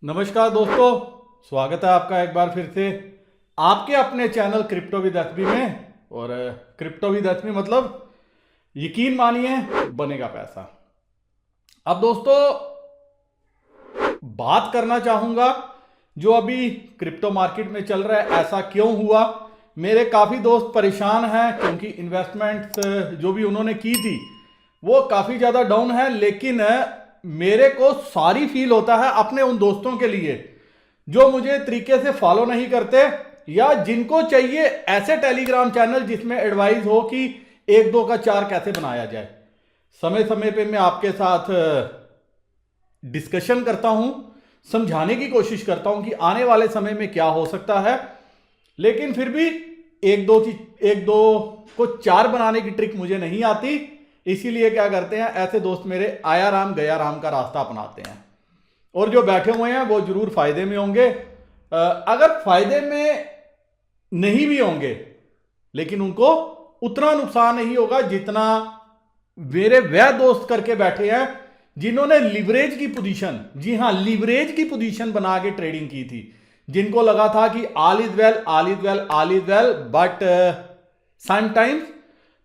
नमस्कार दोस्तों, स्वागत है आपका एक बार फिर से आपके अपने चैनल क्रिप्टो विद एसबी में। और क्रिप्टो विद एसबी मतलब यकीन मानिए बनेगा पैसा। अब दोस्तों बात करना चाहूंगा जो अभी क्रिप्टो मार्केट में चल रहा है, ऐसा क्यों हुआ। मेरे काफ़ी दोस्त परेशान हैं क्योंकि इन्वेस्टमेंट जो भी उन्होंने की थी वो काफ़ी ज़्यादा डाउन है। लेकिन मेरे को सारी फील होता है अपने उन दोस्तों के लिए जो मुझे तरीके से फॉलो नहीं करते या जिनको चाहिए ऐसे टेलीग्राम चैनल जिसमें एडवाइस हो कि एक दो का चार कैसे बनाया जाए। समय समय पे मैं आपके साथ डिस्कशन करता हूं, समझाने की कोशिश करता हूं कि आने वाले समय में क्या हो सकता है। लेकिन फिर भी एक दो को चार बनाने की ट्रिक मुझे नहीं आती। इसीलिए क्या करते हैं, ऐसे दोस्त मेरे आया राम गया राम का रास्ता अपनाते हैं और जो बैठे हुए हैं वो जरूर फायदे में होंगे। अगर फायदे में नहीं भी होंगे लेकिन उनको उतना नुकसान नहीं होगा जितना मेरे वह दोस्त करके बैठे हैं जिन्होंने लिवरेज की पोजीशन, जी हां लिवरेज की पोजीशन बना के ट्रेडिंग की थी। जिनको लगा था कि all is well all is well all is well, but sometimes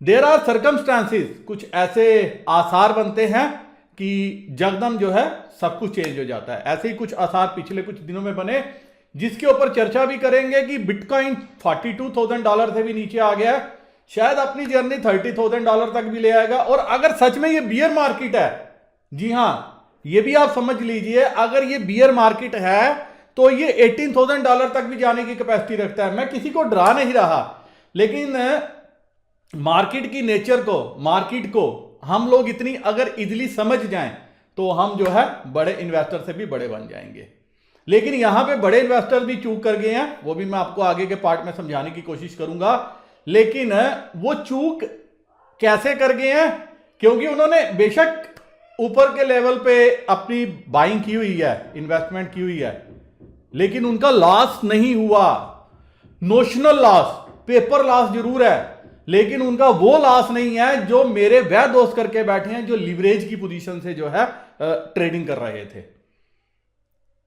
there are circumstances, कुछ ऐसे आसार बनते हैं कि जगदम जो है सब कुछ चेंज हो जाता है। ऐसे ही कुछ आसार पिछले कुछ दिनों में बने जिसके ऊपर चर्चा भी करेंगे कि बिटकॉइन $42,000 से भी नीचे आ गया, शायद अपनी जर्नी $30,000 तक भी ले आएगा। और अगर सच में ये बियर मार्केट है, जी हां ये भी आप समझ लीजिए, अगर ये बियर मार्केट है तो ये $18,000 तक भी जाने की कैपेसिटी रखता है। मैं किसी को डरा नहीं रहा, लेकिन मार्केट की नेचर को, मार्केट को हम लोग इतनी अगर इजीली समझ जाएं तो हम जो है बड़े इन्वेस्टर से भी बड़े बन जाएंगे। लेकिन यहां पे बड़े इन्वेस्टर भी चूक कर गए हैं, वो भी मैं आपको आगे के पार्ट में समझाने की कोशिश करूंगा। लेकिन वो चूक कैसे कर गए हैं, क्योंकि उन्होंने बेशक ऊपर के लेवल पे अपनी बाइंग की हुई है, इन्वेस्टमेंट की हुई है, लेकिन उनका लॉस नहीं हुआ। नोशनल लॉस, पेपर लॉस जरूर है, लेकिन उनका वो लॉस नहीं है जो मेरे वह दोस्त करके बैठे हैं जो लिवरेज की पोजीशन से जो है ट्रेडिंग कर रहे थे।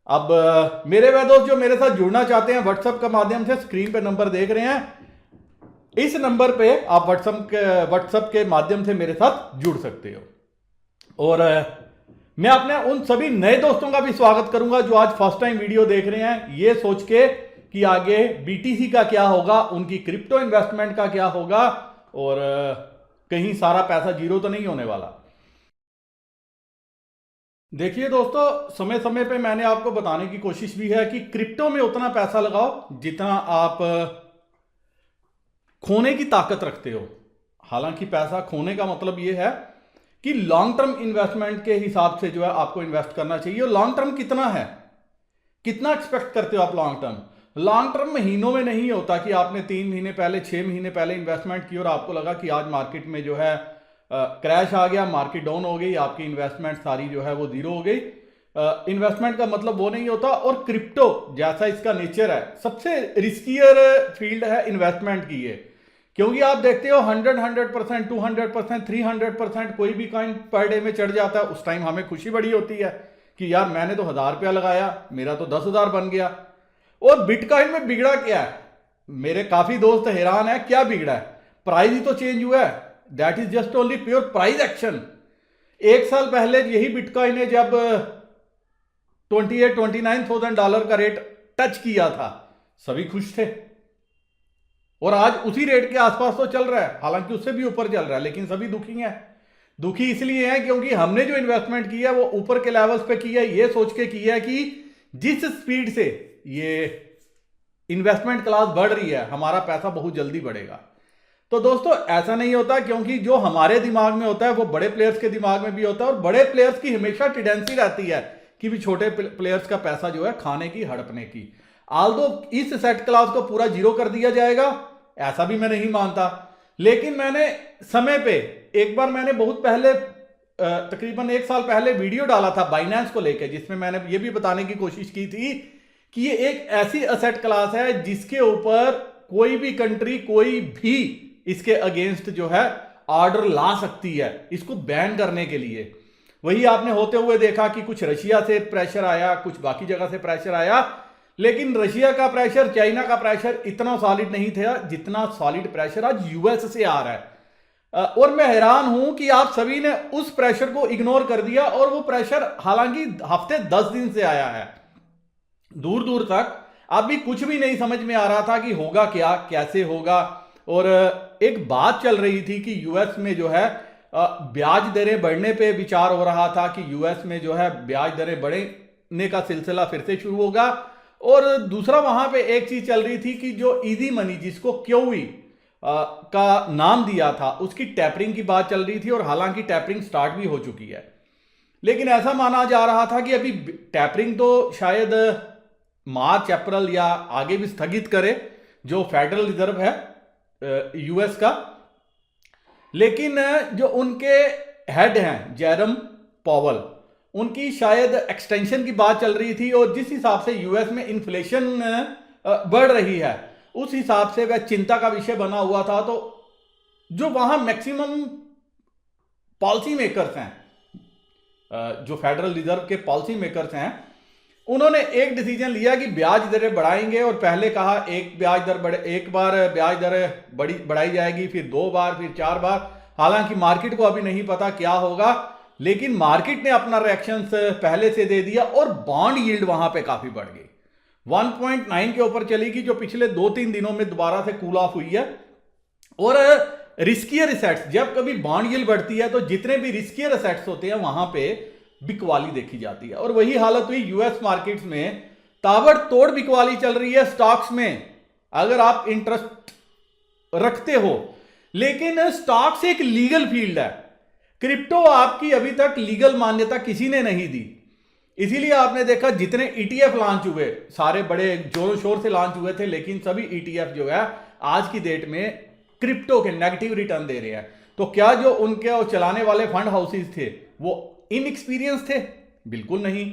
अब मेरे वह दोस्त जो मेरे साथ जुड़ना चाहते हैं व्हाट्सएप के माध्यम से, स्क्रीन पे नंबर देख रहे हैं, इस नंबर पे आप व्हाट्सएप के माध्यम से मेरे साथ जुड़ सकते हो। और मैं अपने उन सभी नए दोस्तों का भी स्वागत करूंगा जो आज फर्स्ट टाइम वीडियो देख रहे हैं, ये सोच के कि आगे बीटीसी का क्या होगा, उनकी क्रिप्टो इन्वेस्टमेंट का क्या होगा और कहीं सारा पैसा जीरो तो नहीं होने वाला। देखिए दोस्तों, समय समय पे मैंने आपको बताने की कोशिश भी है कि क्रिप्टो में उतना पैसा लगाओ जितना आप खोने की ताकत रखते हो। हालांकि पैसा खोने का मतलब यह है कि लॉन्ग टर्म इन्वेस्टमेंट के हिसाब से जो है आपको इन्वेस्ट करना चाहिए। और लॉन्ग टर्म कितना है, कितना एक्सपेक्ट करते हो आप लॉन्ग टर्म? लॉन्ग टर्म महीनों में नहीं होता कि आपने 3 महीने पहले 6 महीने पहले इन्वेस्टमेंट की और आपको लगा कि आज मार्केट में जो है क्रैश आ गया, मार्केट डाउन हो गई, आपकी इन्वेस्टमेंट सारी जो है वो जीरो हो गई। इन्वेस्टमेंट का मतलब वो नहीं होता। और क्रिप्टो जैसा इसका नेचर है, सबसे रिस्कियर फील्ड है इन्वेस्टमेंट की ये, क्योंकि आप देखते हो 100% 200% 300% कोई भी कॉइन पर डे में चढ़ जाता है। उस टाइम हमें खुशी बड़ी होती है कि यार मैंने तो ₹1000 लगाया, मेरा तो 10,000 बन गया। और बिटकॉइन में बिगड़ा क्या है? मेरे काफी दोस्त हैरान है, क्या बिगड़ा है? प्राइस ही तो चेंज हुआ है, that is just only pure price action. एक साल पहले यही बिटकॉइन ने जब $28,000-29,000 का रेट टच किया था, सभी खुश थे। और आज उसी रेट के आसपास तो चल रहा है, हालांकि उससे भी ऊपर चल रहा है, लेकिन सभी दुखी हैं। दुखी इसलिए हैं क्योंकि हमने जो इन्वेस्टमेंट किया है वो ऊपर के लेवल्स पे किया है, ये सोच के किया है कि जिस स्पीड से ये इन्वेस्टमेंट क्लास बढ़ रही है हमारा पैसा बहुत जल्दी बढ़ेगा। तो दोस्तों ऐसा नहीं होता, क्योंकि जो हमारे दिमाग में होता है वो बड़े प्लेयर्स के दिमाग में भी होता है। और बड़े प्लेयर्स की हमेशा टेंडेंसी रहती है कि भी छोटे प्लेयर्स का पैसा जो है खाने की, हड़पने की। आल्दो इस सेट क्लास को पूरा जीरो कर दिया जाएगा, ऐसा भी मैं नहीं मानता। लेकिन मैंने समय पे एक बार, मैंने बहुत पहले तकरीबन 1 साल पहले वीडियो डाला था बाइनेंस को लेकर, जिसमें मैंने ये भी बताने की कोशिश की थी कि ये एक ऐसी असेट क्लास है जिसके ऊपर कोई भी कंट्री, कोई भी इसके अगेंस्ट जो है ऑर्डर ला सकती है इसको बैन करने के लिए। वही आपने होते हुए देखा कि कुछ रशिया से प्रेशर आया, कुछ बाकी जगह से प्रेशर आया, लेकिन रशिया का प्रेशर, चाइना का प्रेशर इतना सॉलिड नहीं था जितना सॉलिड प्रेशर आज यूएस से आ रहा है। और मैं हैरान हूं कि आप सभी ने उस प्रेशर को इग्नोर कर दिया, और वो प्रेशर हालांकि हफ्ते 10 दिन से आया है। दूर दूर तक अभी कुछ भी नहीं समझ में आ रहा था कि होगा क्या, कैसे होगा। और एक बात चल रही थी कि यूएस में जो है ब्याज दरें बढ़ने पे विचार हो रहा था कि यूएस में जो है ब्याज दरें बढ़ने का सिलसिला फिर से शुरू होगा। और दूसरा वहां पे एक चीज चल रही थी कि जो इजी मनी, जिसको क्यूई का नाम दिया था, उसकी टैपरिंग की बात चल रही थी, और हालांकि टैपरिंग स्टार्ट भी हो चुकी है। लेकिन ऐसा माना जा रहा था कि अभी टैपरिंग तो शायद मार्च अप्रैल या आगे भी स्थगित करे जो फेडरल रिजर्व है यूएस का। लेकिन जो उनके हेड हैं जेरम पॉवल, उनकी शायद एक्सटेंशन की बात चल रही थी, और जिस हिसाब से यूएस में इन्फ्लेशन बढ़ रही है उस हिसाब से वह चिंता का विषय बना हुआ था। तो जो वहां मैक्सिमम पॉलिसी मेकर्स हैं, जो फेडरल रिजर्व के पॉलिसी मेकर्स हैं, उन्होंने एक डिसीजन लिया कि ब्याज दरें बढ़ाएंगे। और पहले कहा एक बार ब्याज दर बढ़ाई जाएगी, फिर 2 बार, फिर 4 बार। हालांकि मार्केट को अभी नहीं पता क्या होगा, लेकिन मार्केट ने अपना रिएक्शन पहले से दे दिया, और बॉन्ड यील्ड वहां पे काफी बढ़ गई, 1.9 के ऊपर चली गई, जो पिछले 2-3 दिनों में दोबारा से कूल ऑफ हुई है। और रिस्कियर एसेट्स, जब कभी बॉन्ड यील्ड बढ़ती है तो जितने भी रिस्कियर एसेट्स होते हैं वहां पे बिकवाली देखी जाती है। और वही हालत हुई यूएस मार्केट्स में, ताबड़तोड़ बिकवाली चल रही है स्टॉक्स में, अगर आप इंटरेस्ट रखते हो। लेकिन स्टॉक्स एक लीगल फील्ड है, क्रिप्टो आपकी अभी तक लीगल मान्यता किसी ने नहीं दी। इसीलिए आपने देखा जितने ईटीएफ लॉन्च हुए, सारे बड़े जोरों शोर से लॉन्च हुए थे, लेकिन सभी ईटीएफ जो है आज की डेट में क्रिप्टो के नेगेटिव रिटर्न दे रहे हैं। तो क्या जो उनके चलाने वाले फंड हाउसेस थे वो इनएक्सपीरियंस थे? बिल्कुल नहीं।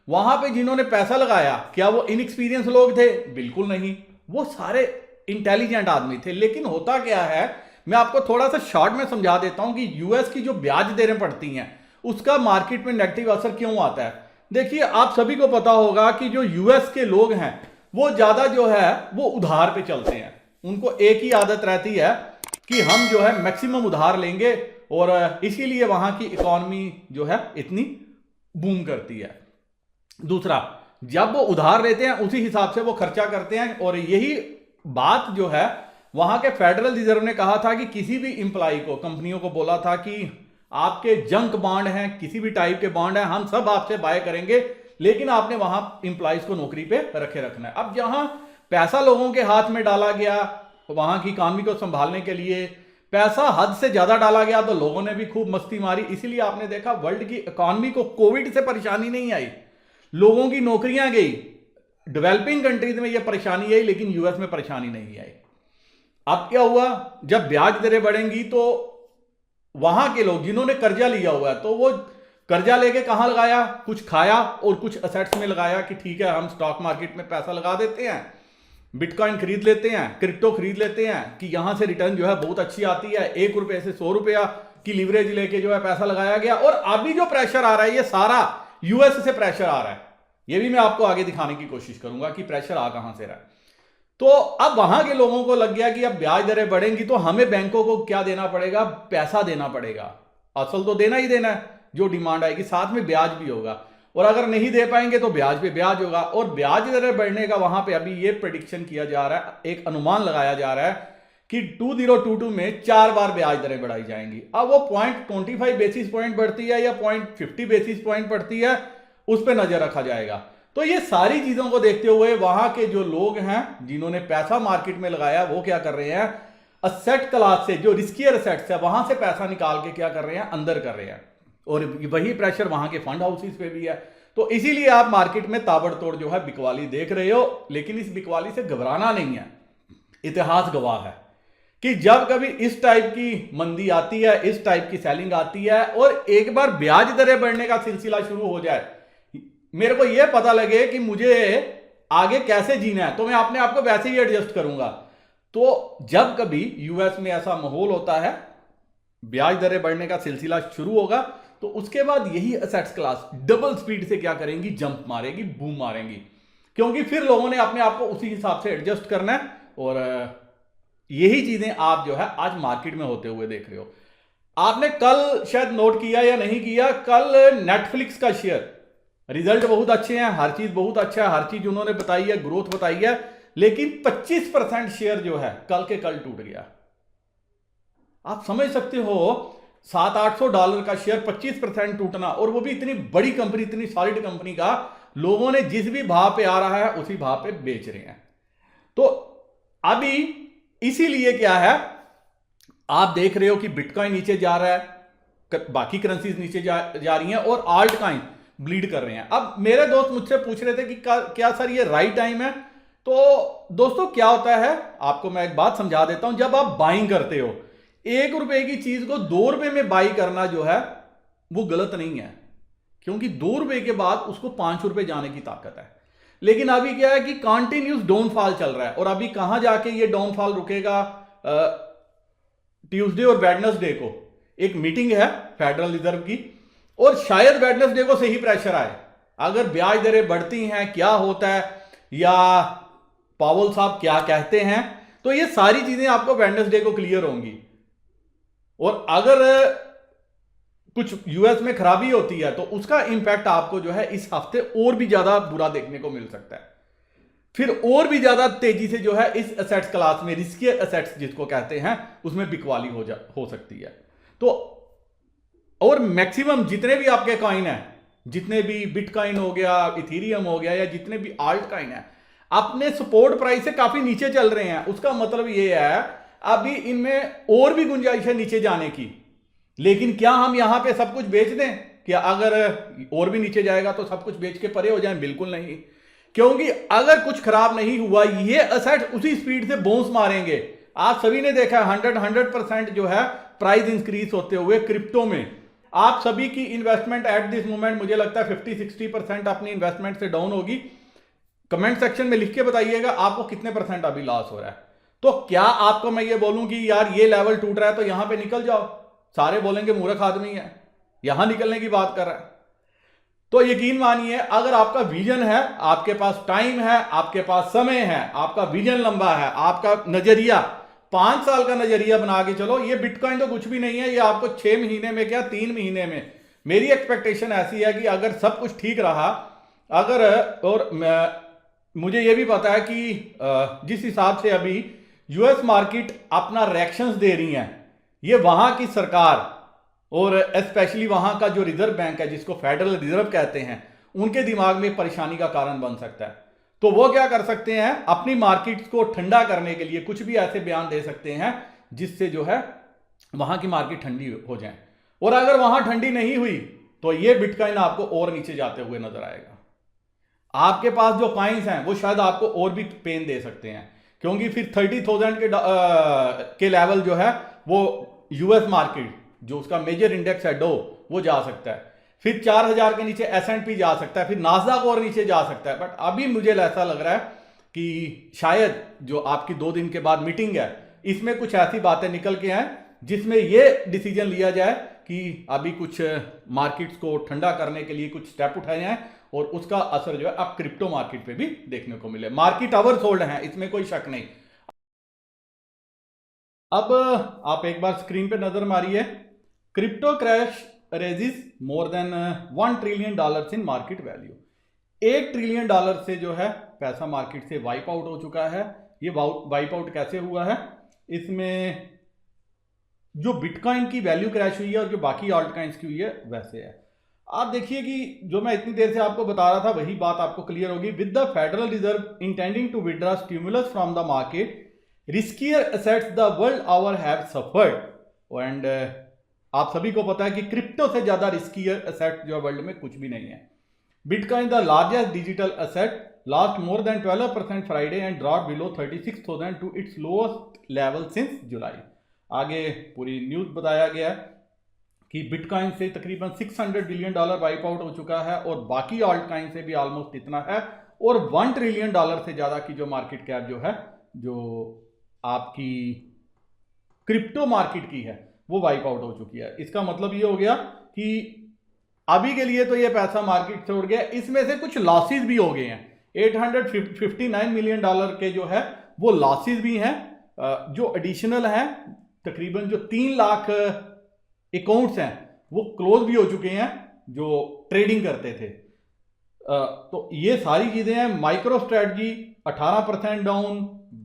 वहां पे जिन्होंने पैसा लगाया, क्या वो इनएक्सपीरियंस लोग थे? बिल्कुल नहीं, वो सारे इंटेलिजेंट आदमी थे। लेकिन होता क्या है, मैं आपको थोड़ा सा शॉर्ट में समझा देता हूं कि यूएस की जो ब्याज दरें पड़ती हैं उसका मार्केट में नेगेटिव असर क्यों आता है। देखिए, आप सभी को पता होगा कि जो यूएस के लोग हैं वो ज्यादा जो है वो उधार पे चलते हैं। उनको एक ही आदत रहती है कि हम जो है मैक्सिमम उधार लेंगे, और इसीलिए वहां की इकोनॉमी जो है इतनी बूम करती है। दूसरा, जब वो उधार लेते हैं उसी हिसाब से वो खर्चा करते हैं। और यही बात जो है वहां के फेडरल रिजर्व ने कहा था कि किसी भी इंप्लॉय को, कंपनियों को बोला था कि आपके जंक बॉन्ड हैं, किसी भी टाइप के बॉन्ड हैं, हम सब आपसे बाय करेंगे, लेकिन आपने वहां इंप्लॉयज को नौकरी पे रखना है। अब जहां पैसा लोगों के हाथ में डाला गया, वहां की इकोनॉमी को संभालने के लिए पैसा हद से ज्यादा डाला गया, तो लोगों ने भी खूब मस्ती मारी। इसीलिए आपने देखा वर्ल्ड की इकोनॉमी को कोविड से परेशानी नहीं आई, लोगों की नौकरियां गई। डेवलपिंग कंट्रीज में यह परेशानी आई, लेकिन यूएस में परेशानी नहीं आई। अब क्या हुआ, जब ब्याज दरें बढ़ेंगी तो वहां के लोग जिन्होंने कर्जा लिया हुआ है, तो वो कर्जा लेके कहां लगाया, कुछ खाया और कुछ असेट्स में लगाया कि ठीक है हम स्टॉक मार्केट में पैसा लगा देते हैं, बिटकॉइन खरीद लेते हैं, क्रिप्टो खरीद लेते हैं कि यहां से रिटर्न जो है बहुत अच्छी आती है। 1 रुपए से 100 रुपया की लीवरेज लेके जो है पैसा लगाया गया। और अभी जो प्रेशर आ रहा है ये सारा यूएस से प्रेशर आ रहा है। ये भी मैं आपको आगे दिखाने की कोशिश करूंगा कि प्रेशर आ कहां से रहा है। तो अब वहां के लोगों को लग गया कि अब ब्याज दरें बढ़ेंगी तो हमें बैंकों को क्या देना पड़ेगा, पैसा देना पड़ेगा। असल तो देना ही देना है, जो डिमांड आएगी साथ में ब्याज भी होगा, और अगर नहीं दे पाएंगे तो ब्याज पे ब्याज होगा। और ब्याज दरें बढ़ने का वहां पे अभी ये प्रेडिक्शन किया जा रहा है, एक अनुमान लगाया जा रहा है कि 2022 में 4 बार ब्याज दरें बढ़ाई जाएंगी। अब वो 0.25 बेसिस पॉइंट बढ़ती है या 0.50 बेसिस पॉइंट बढ़ती है, उस पर नजर रखा जाएगा। तो ये सारी चीजों को देखते हुए वहां के जो लोग हैं जिन्होंने पैसा मार्केट में लगाया, वो क्या कर रहे हैं, असेट क्लास से, जो रिस्कियर असेट्स है वहां से पैसा निकाल के क्या कर रहे हैं, अंदर कर रहे हैं। और वही प्रेशर वहां के फंड हाउसेस पे भी है। तो इसीलिए आप मार्केट में ताबड़तोड़ जो है बिकवाली देख रहे हो। लेकिन इस बिकवाली से घबराना नहीं है, इतिहास गवाह है कि जब कभी इस टाइप की मंदी आती है, इस टाइप की सेलिंग आती है, और एक बार ब्याज दरें बढ़ने का सिलसिला शुरू हो जाए, मेरे को यह पता लगे कि मुझे आगे कैसे जीना है, तो मैं अपने आप को वैसे ही एडजस्ट करूंगा। तो जब कभी यूएस में ऐसा माहौल होता है, ब्याज दरें बढ़ने का सिलसिला शुरू होगा, तो उसके बाद यही असेट्स क्लास डबल स्पीड से क्या करेंगी, जंप मारेगी, बूम मारेंगी, क्योंकि फिर लोगों ने अपने आप को उसी हिसाब से एडजस्ट करना है। और यही चीजें आप जो है आज मार्केट में होते हुए देख रहे हो। आपने कल शायद नोट किया या नहीं किया, कल नेटफ्लिक्स का शेयर, रिजल्ट बहुत अच्छे हैं, हर चीज बहुत अच्छा है, हर चीज उन्होंने बताई है, ग्रोथ बताई है, लेकिन 25% शेयर जो है कल के कल टूट गया। आप समझ सकते हो, $700-800 का शेयर 25% टूटना, और वो भी इतनी बड़ी कंपनी, इतनी सॉलिड कंपनी का, लोगों ने जिस भी भाव पे आ रहा है उसी भाव पे बेच रहे हैं। तो अभी इसीलिए क्या है, आप देख रहे हो कि बिटकॉइन नीचे जा रहा है, बाकी करेंसीज नीचे जा रही हैं, और आल्ट कॉइन ब्लीड कर रहे हैं। अब मेरे दोस्त मुझसे पूछ रहे थे कि क्या सर ये राइट टाइम है? तो दोस्तों क्या होता है, आपको मैं एक बात समझा देता हूं। जब आप बाइंग करते हो, ₹1 की चीज को ₹2 में बाई करना जो है वो गलत नहीं है, क्योंकि ₹2 के बाद उसको ₹5 जाने की ताकत है। लेकिन अभी क्या है कि कंटिन्यूस डाउनफॉल चल रहा है, और अभी कहां जाके ये डाउनफॉल रुकेगा? ट्यूसडे और वेडनेसडे को एक मीटिंग है फेडरल रिजर्व की, और शायद वेडनेसडे को सही प्रेशर आए। अगर ब्याज दरें बढ़ती हैं, क्या होता है, या पावल साहब क्या कहते हैं, तो ये सारी चीजें आपको वेडनेसडे को क्लियर होंगी। और अगर कुछ यूएस में खराबी होती है तो उसका इंपैक्ट आपको जो है इस हफ्ते और भी ज्यादा बुरा देखने को मिल सकता है। फिर और भी ज्यादा तेजी से जो है इस एसेट्स क्लास में, रिस्कियर एसेट्स जिसको कहते हैं, उसमें बिकवाली हो सकती है। तो और मैक्सिमम जितने भी आपके कॉइन है, जितने भी बिटकॉइन हो गया, इथेरियम हो गया, या जितने भी आल्ट कॉइन है, अपने सपोर्ट प्राइस से काफी नीचे चल रहे हैं। उसका मतलब ये है अभी इनमें और भी गुंजाइश है नीचे जाने की। लेकिन क्या हम यहां पे सब कुछ बेच दें? क्या अगर और भी नीचे जाएगा तो सब कुछ बेच के परे हो जाएं? बिल्कुल नहीं, क्योंकि अगर कुछ खराब नहीं हुआ, ये असेट उसी स्पीड से बाउंस मारेंगे। आप सभी ने देखा 100% जो है प्राइस इंक्रीज होते हुए क्रिप्टो में। आप सभी की इन्वेस्टमेंट एट दिस मोमेंट मुझे लगता है 50-60% अपनी इन्वेस्टमेंट से डाउन होगी। कमेंट सेक्शन में लिख के बताइएगा आपको कितने % अभी लॉस हो रहा है। तो क्या आपको मैं ये बोलूं कि यार ये लेवल टूट रहा है तो यहां पे निकल जाओ? सारे बोलेंगे मूर्ख आदमी है, यहां निकलने की बात कर रहा है। तो यकीन मानिए, अगर आपका विजन है, आपके पास टाइम है, आपके पास समय है, आपका विजन लंबा है, आपका नजरिया 5 साल का नजरिया बना के चलो, ये बिटकॉइन तो कुछ भी नहीं है। ये आपको 6 महीने में क्या 3 महीने में, मेरी एक्सपेक्टेशन ऐसी है कि अगर सब कुछ ठीक रहा, अगर, और मुझे ये भी पता है कि जिस हिसाब से अभी यूएस मार्केट अपना रिएक्शंस दे रही हैं, ये वहां की सरकार और स्पेशली वहां का जो रिजर्व बैंक है, जिसको फेडरल रिजर्व कहते हैं, उनके दिमाग में परेशानी का कारण बन सकता है। तो वो क्या कर सकते हैं, अपनी मार्केट को ठंडा करने के लिए कुछ भी ऐसे बयान दे सकते हैं जिससे जो है वहां की मार्केट ठंडी हो जाए। और अगर वहां ठंडी नहीं हुई तो ये बिटकॉइन आपको और नीचे जाते हुए नजर आएगा। आपके पास जो कॉइन्स हैं वो शायद आपको और भी पेन दे सकते हैं, क्योंकि फिर 30,000 के लेवल जो है वो यूएस मार्केट, जो उसका मेजर इंडेक्स है डो, वो जा सकता है। फिर 4,000 के नीचे S&P जा सकता है, फिर नास्डैक और नीचे जा सकता है। बट अभी मुझे ऐसा लग रहा है कि शायद जो आपकी 2 दिन के बाद मीटिंग है, इसमें कुछ ऐसी बातें निकल के आए जिसमें यह डिसीजन लिया जाए कि अभी कुछ मार्केट्स को ठंडा करने के लिए कुछ स्टेप उठाए जाएं, और उसका असर जो है अब क्रिप्टो मार्केट पे भी देखने को मिले। मार्केट ओवरसोल्ड है, इसमें कोई शक नहीं। अब आप एक बार स्क्रीन पे नजर मारिए, crypto crash erases more than $1 trillion in market value. $1 trillion से जो है पैसा मार्केट से वाइप आउट हो चुका है। ये वाइप आउट कैसे हुआ है? इसमें जो बिटकॉइन की वैल्यू क्रैश हुई है और जो बाकी ऑल्ट कॉइन्स की हुई है वैसे है। आप देखिए कि जो मैं इतनी देर से आपको बता रहा था वही बात आपको क्लियर होगी। With the Federal Reserve intending to withdraw stimulus from the market, riskier assets the world over have suffered. And आप सभी को पता है कि क्रिप्टो से ज्यादा रिस्कियर एसेट जो वर्ल्ड में कुछ भी नहीं है। Bitcoin the largest digital asset lost more than 12% Friday and drop below 36,000 to its lowest level since July. आगे पूरी न्यूज बताया गया कि बिटकॉइन से तकरीबन $600 बिलियन वाइप आउट हो चुका है, और बाकी ऑल्ट कॉइन से भी ऑलमोस्ट इतना है, और $1 ट्रिलियन से ज्यादा की जो मार्केट कैप जो है, जो आपकी क्रिप्टो मार्केट की है, वो वाइप आउट हो चुकी है। इसका मतलब ये हो गया कि अभी के लिए तो ये पैसा मार्केट छोड़ गया। इसमें से कुछ लॉसेस भी हो गए हैं, $859 मिलियन के जो है वो लॉसेस भी हैं, जो एडिशनल हैं। तकरीबन जो 3 लाख अकाउंट्स हैं वो क्लोज भी हो चुके हैं जो ट्रेडिंग करते थे। तो ये सारी चीजें हैं। माइक्रो स्ट्रेटजी 18% डाउन,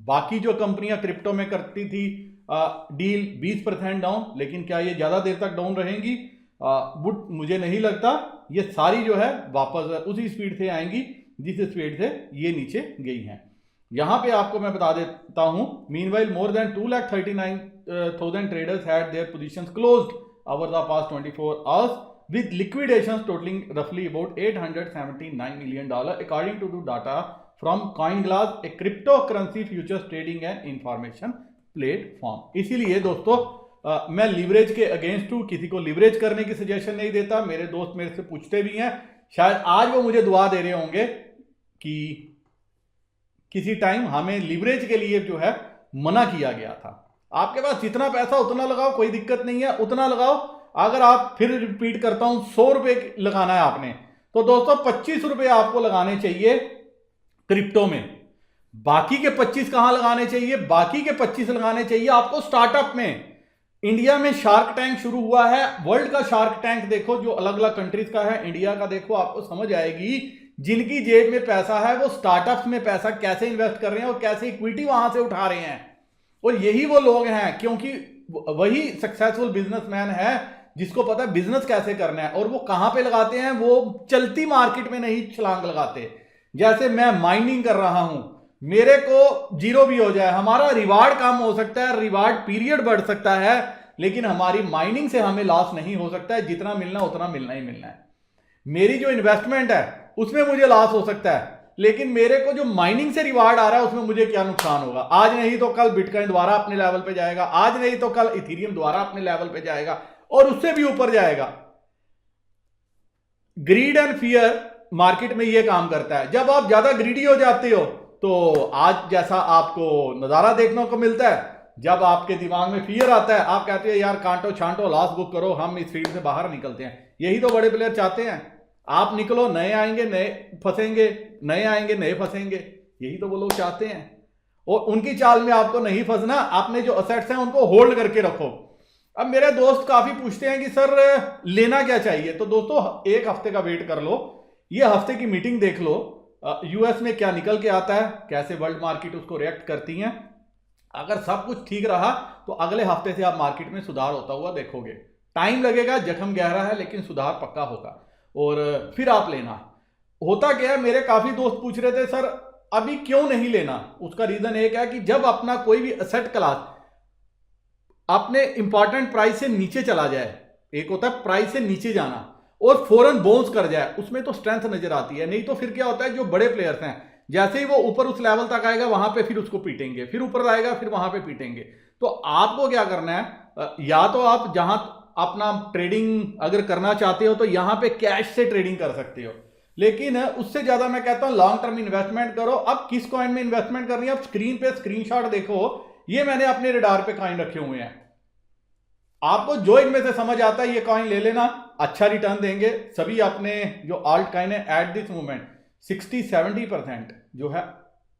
बाकी जो कंपनियां क्रिप्टो में करती थी डील 20% डाउन। लेकिन क्या ये ज्यादा देर तक डाउन रहेंगी? बुट मुझे नहीं लगता। ये सारी जो है वापस उसी स्पीड से आएंगी जिस स्पीड से ये नीचे गई हैं। यहां पे आपको मैं बता देता हूं, meanwhile more than 2,39,000 traders had there positions closed over the past 24 hours with liquidations totaling roughly about $879 million according to the data from CoinGlass, a cryptocurrency futures trading and information platform। इसीलिए दोस्तों मैं leverage के against हूं, किसी को leverage करने की suggestion नहीं देता। मेरे दोस्त मेरे से पूछते भी हैं, शायद आज वो मुझे दुआ दे रहे होंगे कि किसी टाइम हमें लिवरेज के लिए जो है मना किया गया था। आपके पास जितना पैसा उतना लगाओ, कोई दिक्कत नहीं है, उतना लगाओ। अगर आप, फिर रिपीट करता हूं, 100 रुपए लगाना है आपने, तो दोस्तों 25 रुपए आपको लगाने चाहिए क्रिप्टो में। बाकी के 25 कहां लगाने चाहिए? बाकी के 25 लगाने चाहिए आपको स्टार्टअप में। इंडिया में शार्क टैंक शुरू हुआ है। वर्ल्ड का शार्क टैंक देखो, जो अलग अलग कंट्रीज का है, इंडिया का देखो, आपको समझ आएगी जिनकी जेब में पैसा है वो स्टार्टअप्स में पैसा कैसे इन्वेस्ट कर रहे हैं और कैसे इक्विटी वहां से उठा रहे हैं। और यही वो लोग हैं, क्योंकि वही सक्सेसफुल बिजनेसमैन है जिसको पता है बिजनेस कैसे करना है। और वो कहां पे लगाते हैं? वो चलती मार्केट में नहीं छलांग लगाते। जैसे मैं माइनिंग कर रहा हूं, मेरे को जीरो भी हो जाए, हमारा रिवार्ड कम हो सकता है, रिवार्ड पीरियड बढ़ सकता है, लेकिन हमारी माइनिंग से हमें लॉस नहीं हो सकता है। जितना मिलना उतना मिलना ही मिलना है। मेरी जो इन्वेस्टमेंट है उसमें मुझे लॉस हो सकता है, लेकिन मेरे को जो माइनिंग से रिवार्ड आ रहा है उसमें मुझे क्या नुकसान होगा? आज नहीं तो कल बिटकॉइन दोबारा अपने लेवल पे जाएगा, आज नहीं तो कल इथेरियम दोबारा अपने लेवल पे जाएगा और उससे भी ऊपर जाएगा। ग्रीड एंड फियर मार्केट में ये काम करता है। जब आप ज्यादा ग्रीडी हो जाते हो तो आज जैसा आपको नजारा देखने को मिलता है। जब आपके दिमाग में फियर आता है, आप कहते हैं यार कांटो छांटो, लॉस बुक करो, हम इस फील्ड से बाहर निकलते हैं। यही तो बड़े प्लेयर चाहते हैं। आप निकलो, नए आएंगे नए फंसेंगे, नए आएंगे नए फंसेंगे, यही तो वो लोग चाहते हैं। और उनकी चाल में आपको नहीं फंसना। आपने जो असेट्स हैं उनको होल्ड करके रखो। अब मेरे दोस्त काफी पूछते हैं कि सर लेना क्या चाहिए? तो दोस्तों एक हफ्ते का वेट कर लो, ये हफ्ते की मीटिंग देख लो, यूएस में क्या निकल के आता है, कैसे वर्ल्ड मार्केट उसको रिएक्ट करती हैं। अगर सब कुछ ठीक रहा तो अगले हफ्ते से आप मार्केट में सुधार होता हुआ देखोगे। टाइम लगेगा, जख्म गहरा है, लेकिन सुधार पक्का होगा और फिर आप लेना। होता क्या है, मेरे काफी दोस्त पूछ रहे थे सर अभी क्यों नहीं लेना? उसका रीजन एक है कि जब अपना कोई भी एसेट क्लास अपने इंपॉर्टेंट प्राइस से नीचे चला जाए, एक होता है प्राइस से नीचे जाना, और फौरन बाउंस कर जाए, उसमें तो स्ट्रेंथ नजर आती है। नहीं तो फिर क्या होता है, जो बड़े प्लेयर्स हैं जैसे ही वो ऊपर उस लेवल तक आएगा वहां पे फिर उसको पीटेंगे, फिर ऊपर आएगा फिर वहां पे पीटेंगे। तो आपको क्या करना है, या तो आप जहां अपना ट्रेडिंग अगर करना चाहते हो तो यहां पे कैश से ट्रेडिंग कर सकते हो, लेकिन उससे ज्यादा मैं कहता हूं लॉन्ग टर्म इन्वेस्टमेंट करो। अब किस कॉइन में इन्वेस्टमेंट करनी है? आप स्क्रीन पे स्क्रीनशॉट देखो, ये मैंने अपने रडार पे कॉइन रखे हुए हैं। आपको जो इनमें से समझ आता है ये कॉइन ले लेना, अच्छा रिटर्न देंगे। सभी अपने जो आल्ट कॉइन है एट दिस मोमेंट 60-70% जो है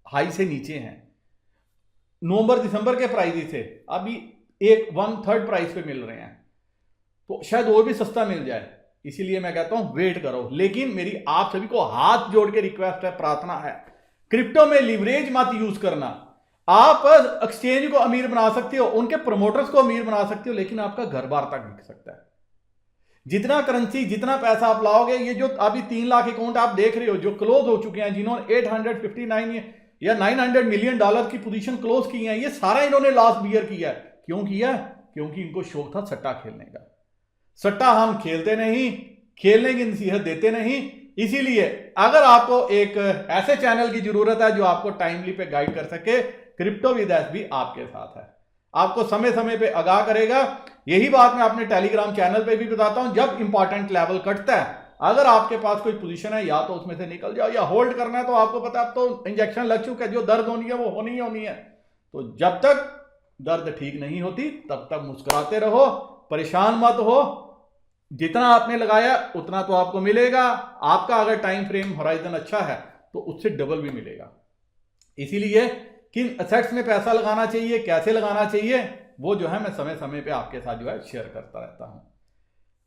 हाई से नीचे हैं। नवंबर दिसंबर के प्राइस से अभी 1/3 प्राइस पे मिल रहे हैं, तो शायद वो भी सस्ता मिल जाए। इसीलिए मैं कहता हूं वेट करो। लेकिन मेरी आप सभी को हाथ जोड़ के रिक्वेस्ट है, प्रार्थना है, क्रिप्टो में लिवरेज मत यूज करना। आप एक्सचेंज को अमीर बना सकते हो, उनके प्रमोटर्स को अमीर बना सकते हो, लेकिन आपका घर बार तक बिक सकता है। जितना करेंसी, जितना पैसा आप लाओगे, ये जो अभी 3 लाख अकाउंट आप देख रहे हो जो क्लोज हो चुके हैं, जिन्होंने 859 या 900 मिलियन डॉलर की पोजीशन क्लोज की है, ये सारा इन्होंने लॉस बियर किया है। क्यों किया? क्योंकि इनको शौक था सट्टा खेलने का। सट्टा हम खेलते नहीं, खेलने की नसीहत देते नहीं। इसीलिए अगर आपको एक ऐसे चैनल की जरूरत है जो आपको टाइमली पे गाइड कर सके, क्रिप्टो विद एस भी आपके साथ है, आपको समय समय पे आगाह करेगा। यही बात मैं अपने टेलीग्राम चैनल पे भी बताता हूं। जब इंपॉर्टेंट लेवल कटता है, अगर आपके पास कोई पोजीशन है, या तो उसमें से निकल जाओ या होल्ड करना है, तो आपको पता है अब तो इंजेक्शन लग चुका है, जो दर्द होनी है वो होनी ही होनी है। तो जब तक दर्द ठीक नहीं होती तब तक मुस्कुराते रहो, परेशान मत हो, जितना आपने लगाया उतना तो आपको मिलेगा। आपका अगर टाइम फ्रेम होराइजन अच्छा है तो उससे डबल भी मिलेगा। इसीलिए किन एसेट्स में पैसा लगाना चाहिए, कैसे लगाना चाहिए, वो जो है मैं समय समय पे आपके साथ जो है शेयर करता रहता हूं।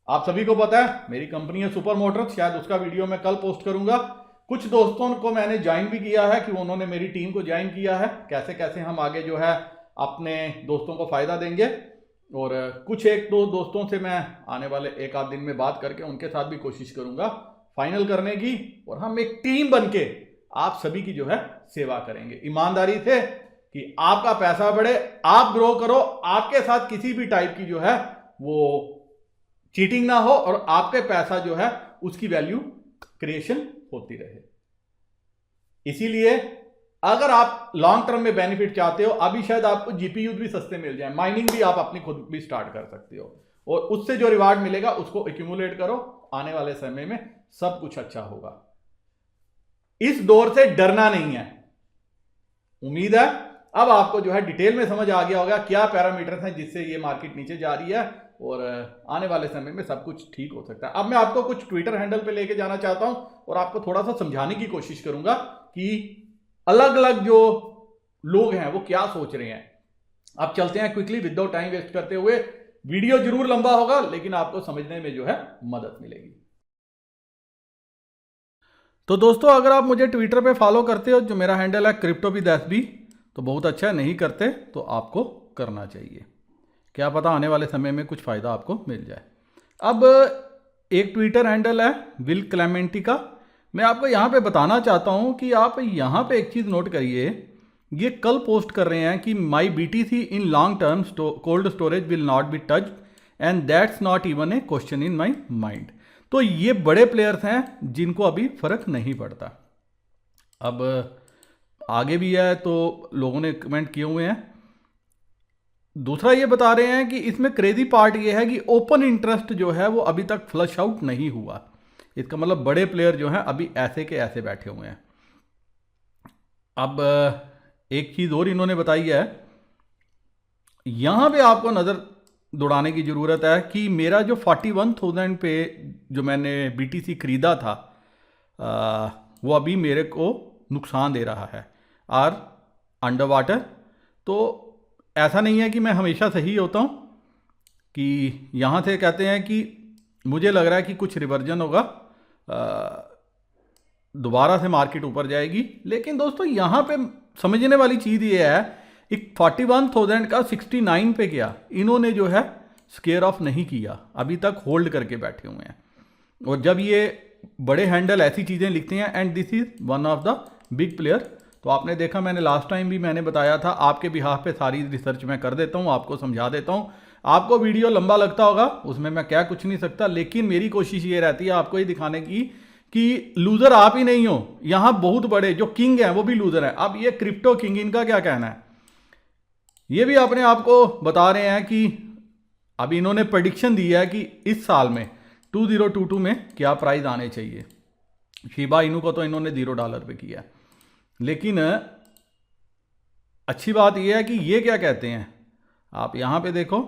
आप सभी को पता है मेरी कंपनी है सुपर मोटर्स, शायद उसका वीडियो मैं कल पोस्ट करूंगा। कुछ दोस्तों को मैंने ज्वाइन भी किया है कि उन्होंने मेरी टीम को ज्वाइन किया है। कैसे कैसे हम आगे जो है अपने दोस्तों को फायदा देंगे, और कुछ एक दो दोस्तों से मैं आने वाले एक आध दिन में बात करके उनके साथ भी कोशिश करूंगा फाइनल करने की, और हम एक टीम बनके आप सभी की जो है सेवा करेंगे ईमानदारी से, कि आपका पैसा बढ़े, आप ग्रो करो, आपके साथ किसी भी टाइप की जो है वो चीटिंग ना हो, और आपके पैसा जो है उसकी वैल्यू क्रिएशन होती रहे। इसीलिए अगर आप लॉन्ग टर्म में बेनिफिट चाहते हो, अभी शायद आपको जीपीयू भी सस्ते मिल जाए, माइनिंग भी आप अपनी खुद भी स्टार्ट कर सकते हो, और उससे जो रिवार्ड मिलेगा उसको एक्यूमुलेट करो। आने वाले समय में सब कुछ अच्छा होगा। इस दौर से डरना नहीं है। उम्मीद है अब आपको जो है डिटेल में समझ आ गया होगा क्या पैरामीटर्स हैं जिससे ये मार्केट नीचे जा रही है, और आने वाले समय में सब कुछ ठीक हो सकता है। अब मैं आपको कुछ ट्विटर हैंडल पे लेके जाना चाहता हूं और आपको थोड़ा सा समझाने की कोशिश करूंगा कि अलग अलग जो लोग हैं वो क्या सोच रहे हैं। अब चलते हैं क्विकली विदाउट टाइम वेस्ट करते हुए। वीडियो जरूर लंबा होगा लेकिन आपको समझने में जो है मदद मिलेगी। तो दोस्तों अगर आप मुझे ट्विटर पे फॉलो करते हो, जो मेरा हैंडल है CryptoBDSB, तो बहुत अच्छा है। नहीं करते तो आपको करना चाहिए, क्या पता आने वाले समय में कुछ फ़ायदा आपको मिल जाए। अब एक ट्विटर हैंडल है विल क्लेमेंटी का, मैं आपको यहाँ पे बताना चाहता हूँ कि आप यहाँ पे एक चीज़ नोट करिए। ये कल पोस्ट कर रहे हैं कि माई BTC in long term cold storage will not be touched and that's not even a question in my mind. तो ये बड़े प्लेयर्स हैं जिनको अभी फ़र्क नहीं पड़ता। अब आगे भी है तो लोगों ने कमेंट किए हुए हैं। दूसरा ये बता रहे हैं कि इसमें क्रेजी पार्ट ये है कि ओपन इंटरेस्ट जो है वो अभी तक फ्लश आउट नहीं हुआ। इसका मतलब बड़े प्लेयर जो हैं अभी ऐसे के ऐसे बैठे हुए हैं। अब एक चीज़ और इन्होंने बताई है, यहाँ पे आपको नज़र दौड़ाने की ज़रूरत है कि मेरा जो 41,000 पे जो मैंने BTC खरीदा था वो अभी मेरे को नुकसान दे रहा है और अंडर वाटर। तो ऐसा नहीं है कि मैं हमेशा सही होता हूँ, कि यहाँ से कहते हैं कि मुझे लग रहा है कि कुछ रिवर्जन होगा, दोबारा से मार्केट ऊपर जाएगी। लेकिन दोस्तों यहाँ पे समझने वाली चीज़ ये है, एक 41,000 का 69 पे गया, इन्होंने जो है स्केयर ऑफ नहीं किया, अभी तक होल्ड करके बैठे हुए हैं। और जब ये बड़े हैंडल ऐसी चीज़ें लिखते हैं and this is one of the big player, तो आपने देखा मैंने लास्ट टाइम भी मैंने बताया था, आपके बिहाफ पे सारी रिसर्च मैं कर देता हूँ, आपको समझा देता हूँ। आपको वीडियो लंबा लगता होगा, उसमें मैं क्या कुछ नहीं सकता, लेकिन मेरी कोशिश ये रहती है आपको ये दिखाने की कि लूज़र आप ही नहीं हो, यहाँ बहुत बड़े जो किंग हैं वो भी लूज़र हैं। अब ये क्रिप्टो किंग, इनका क्या कहना है, ये भी अपने आप को बता रहे हैं कि अभी इन्होंने प्रेडिक्शन दी है कि इस साल में 2022 में क्या प्राइस आने चाहिए। शिबा इनू को तो इन्होंने $0 पे किया। लेकिन अच्छी बात यह है कि ये क्या कहते हैं, आप यहाँ पे देखो,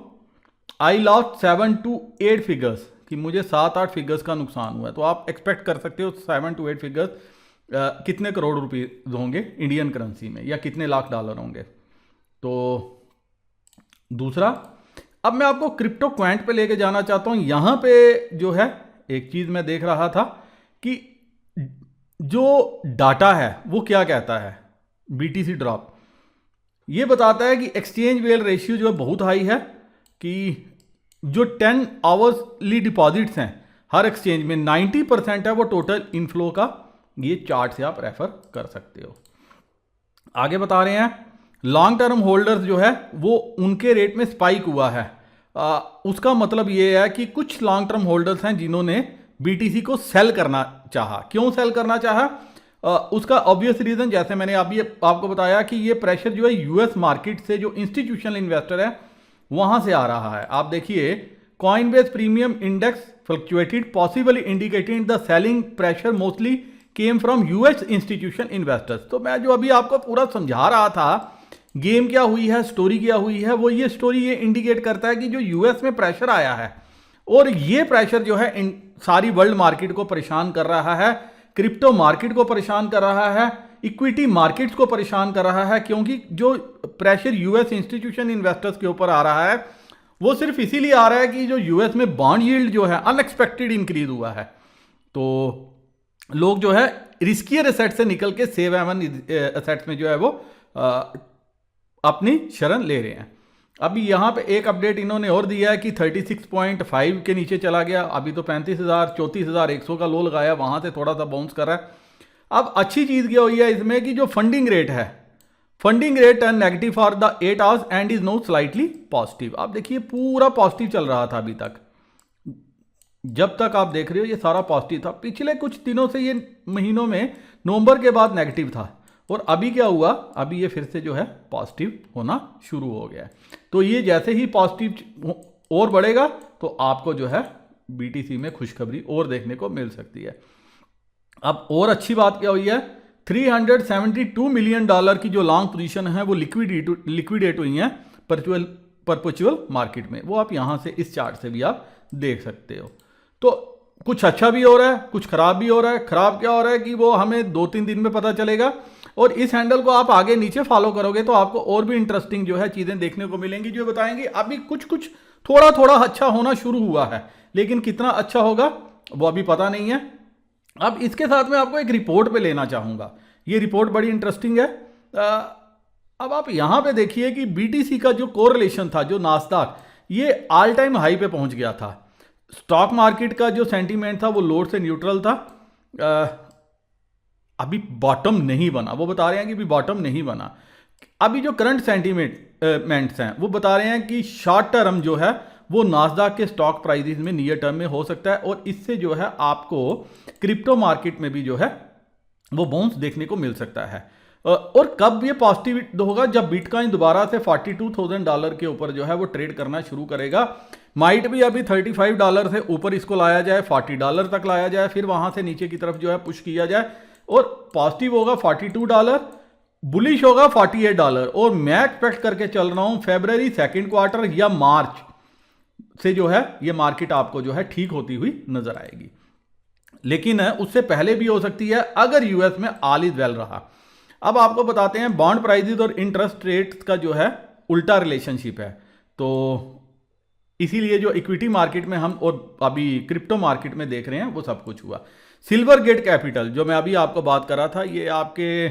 आई लॉस्ट 7 to 8 फिगर्स, कि मुझे 7-8 फिगर्स का नुकसान हुआ है। तो आप एक्सपेक्ट कर सकते हो 7 to 8 फिगर्स कितने करोड़ रुपए होंगे इंडियन करेंसी में, या कितने लाख डॉलर होंगे। तो दूसरा, अब मैं आपको क्रिप्टो क्वांट पे लेके जाना चाहता हूँ। यहाँ पे जो है एक चीज़ मैं देख रहा था कि जो डाटा है वो क्या कहता है, BTC ड्रॉप ये बताता है कि एक्सचेंज वेल रेशियो जो है बहुत हाई है, कि जो 10 आवर्सली डिपॉजिट्स हैं हर एक्सचेंज में 90% है वो टोटल इनफ्लो का। ये चार्ट से आप रेफर कर सकते हो। आगे बता रहे हैं लॉन्ग टर्म होल्डर्स जो है वो उनके रेट में स्पाइक हुआ है। उसका मतलब ये है कि कुछ लॉन्ग टर्म होल्डर्स हैं जिन्होंने BTC को सेल करना चाहा। क्यों सेल करना चाहा, उसका ऑब्वियस रीज़न जैसे मैंने अभी आपको बताया कि ये प्रेशर जो है US मार्केट से जो इंस्टीट्यूशनल इन्वेस्टर है वहाँ से आ रहा है। आप देखिए Coinbase premium index fluctuated possibly indicating the selling pressure mostly came from US institution investors. तो मैं जो अभी आपको पूरा समझा रहा था गेम क्या हुई है, स्टोरी क्या हुई है, वो ये स्टोरी ये इंडिकेट करता है कि जो US में प्रेशर आया है और ये प्रेशर जो है इन सारी वर्ल्ड मार्केट को परेशान कर रहा है, क्रिप्टो मार्केट को परेशान कर रहा है, इक्विटी मार्केट्स को परेशान कर रहा है, क्योंकि जो प्रेशर यूएस इंस्टीट्यूशन इन्वेस्टर्स के ऊपर आ रहा है वो सिर्फ इसीलिए आ रहा है कि जो यूएस में बॉन्ड यील्ड जो है अनएक्सपेक्टेड इंक्रीज हुआ है, तो लोग जो है रिस्कियर एसेट से निकल के सेव हेवन एसेट्स में जो है वो अपनी शरण ले रहे हैं। अभी यहाँ पे एक अपडेट इन्होंने और दिया है कि 36.5 के नीचे चला गया, अभी तो 35,000 34,100 का लो लगाया, वहाँ से थोड़ा सा बाउंस कर रहा है। अब अच्छी चीज़ क्या हुई है इसमें कि जो फंडिंग रेट है, funding rate turn negative for the 8 hours and is now slightly positive. आप देखिए पूरा पॉजिटिव चल रहा था अभी तक, जब तक आप देख रहे हो ये सारा पॉजिटिव था। पिछले कुछ दिनों से ये महीनों में नवंबर के बाद नेगेटिव था, और अभी क्या हुआ, अभी ये फिर से जो है पॉजिटिव होना शुरू हो गया है। तो ये जैसे ही पॉजिटिव और बढ़ेगा तो आपको जो है बीटीसी में खुशखबरी और देखने को मिल सकती है। अब और अच्छी बात क्या हुई है, $372 मिलियन की जो लॉन्ग पोजीशन है वो लिक्विडेट हुई हैं परपेचुअल मार्केट में। वो आप यहां से इस चार्ट से भी आप देख सकते हो। तो कुछ अच्छा भी हो रहा है, कुछ खराब भी हो रहा है। खराब क्या हो रहा है कि वो हमें 2-3 दिन में पता चलेगा, और इस हैंडल को आप आगे नीचे फॉलो करोगे तो आपको और भी इंटरेस्टिंग जो है चीजें देखने को मिलेंगी, जो बताएंगे अभी कुछ कुछ थोड़ा थोड़ा अच्छा होना शुरू हुआ है, लेकिन कितना अच्छा होगा वो अभी पता नहीं है। अब इसके साथ में आपको एक रिपोर्ट पे लेना चाहूंगा, ये रिपोर्ट बड़ी इंटरेस्टिंग है। अब आप यहां पे देखिए कि बीटीसी का जो कोरिलेशन था, जो नास्दाक, ये ऑल टाइम हाई पे पहुंच गया था। स्टॉक मार्केट का जो सेंटीमेंट था वो लोड से न्यूट्रल था, अभी बॉटम नहीं बना। वो बता रहे हैं कि अभी बॉटम नहीं बना। अभी जो करंट सेंटीमेंट्स हैं वो बता रहे हैं कि शॉर्ट टर्म जो है वो नास्दाक के स्टॉक प्राइसेस में नियर टर्म में हो सकता है, और इससे जो है आपको क्रिप्टो मार्केट में भी जो है वो बाउंस देखने को मिल सकता है। और कब ये पॉजिटिव होगा, जब बिटकॉइन दोबारा से $42,000 के ऊपर जो है वो ट्रेड करना शुरू करेगा। माइट भी अभी $35 से ऊपर इसको लाया जाए, $40 तक लाया जाए, फिर वहां से नीचे की तरफ जो है पुश किया जाए, और पॉजिटिव होगा $42, बुलिश होगा $48। और मैं एक्सपेक्ट करके चल रहा हूं फरवरी सेकेंड क्वार्टर या मार्च से जो है ये मार्केट आपको जो है ठीक होती हुई नजर आएगी, लेकिन उससे पहले भी हो सकती है अगर यूएस में ऑल इज वेल रहा। अब आपको बताते हैं बॉन्ड प्राइसेस और इंटरेस्ट रेट्स का जो है उल्टा रिलेशनशिप है, तो इसीलिए जो इक्विटी मार्केट में हम और अभी क्रिप्टो मार्केट में देख रहे हैं वो सब कुछ हुआ। सिल्वर गेट कैपिटल जो मैं अभी आपको बात कर रहा था, ये आपके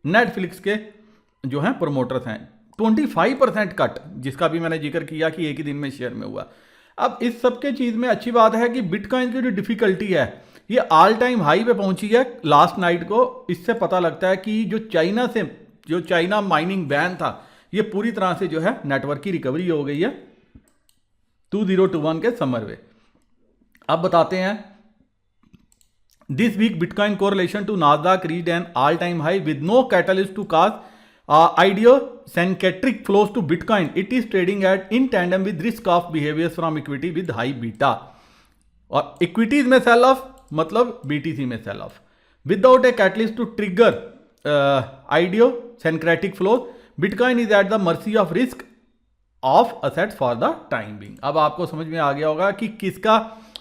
नेटफ्लिक्स के जो हैं प्रोमोटर्स हैं, 25% कट, जिसका भी मैंने जिक्र किया कि एक ही दिन में शेयर में हुआ। अब इस सब के चीज में अच्छी बात है कि बिटकॉइन की जो डिफिकल्टी है ये ऑल टाइम हाई पे पहुंची है लास्ट नाइट को। इससे पता लगता है कि जो चाइना माइनिंग बैन था ये पूरी तरह से जो है नेटवर्क की रिकवरी हो गई है 2021 के समर में। अब बताते हैं, this week bitcoin correlation to Nasdaq reached an all time high with no catalyst to cause idiosyncratic flows to Bitcoin. It is trading at in tandem with risk of behaviors from equity with high beta. और equities में sell off मतलब BTC में sell off without a catalyst to trigger idiosyncratic flows. Bitcoin is at the mercy of risk of assets for the time being. अब आपको समझ में आ गया होगा कि किसका